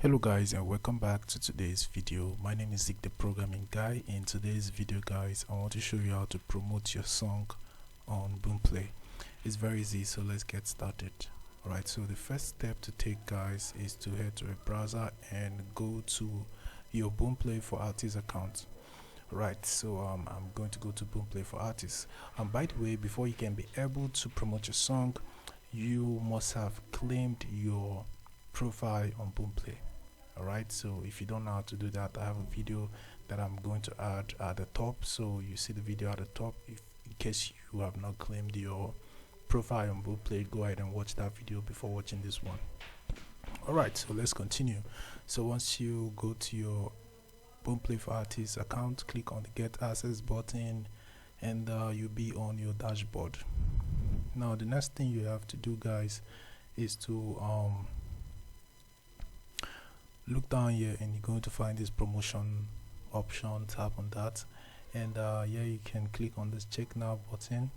Hello guys, and welcome back to today's video. My name is Zeke, the programming guy. In today's video guys, I want to show you how to promote your song on Boomplay. It's very easy, so let's get started. Alright, so the first step to take guys is to head to a browser and go to your Boomplay for Artists account. Right, so I'm going to go to Boomplay for Artists. By the way, before you can be able to promote your song, you must have claimed your profile on Boomplay. Alright, so if you don't know how to do that, I have a video that I'm going to add at the top. So you see the video at the top. If in case you have not claimed your profile on Boomplay, go ahead and watch that video before watching this one. Alright, so let's continue. So once you go to your Boomplay for Artists account, click on the Get Access button, and you'll be on your dashboard. Now the next thing you have to do guys is to look down here, and you're going to find this promotion option. Tap on that, and here you can click on this check now button,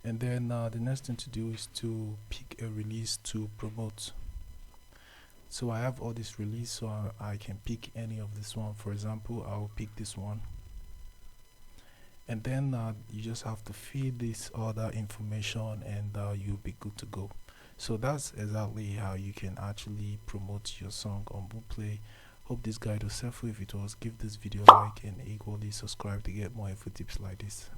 and then the next thing to do is to pick a release to promote. So I have all this release, so I can pick any of this one. For example, I'll pick this one, and then you just have to feed this other information, and you'll be good to go. So that's exactly how you can actually promote your song on Boomplay. Hope this guide was helpful. If it was, give this video a like and equally subscribe to get more info tips like this.